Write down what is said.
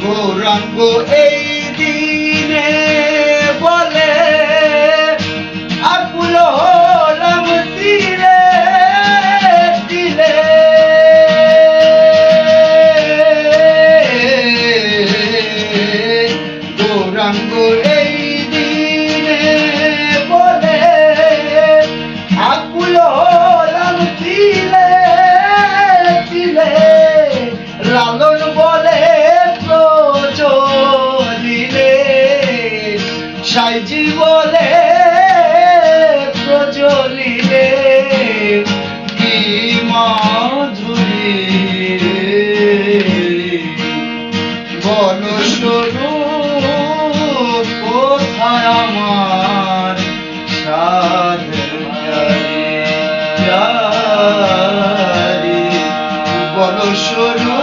গৌরাঙ্গ এই দিনে বলে আকুল হলাম তীরে তীরে গৌরাঙ্গ এই দিনে বলে আকুল হলাম তীরে তীরে লালন বলে প্রচলিলে সাইজি বলে প্রচলিলে কি মাধুরী বল স্বরূপ কোথায় আমার সাধের প্যারি বল স্বরূপ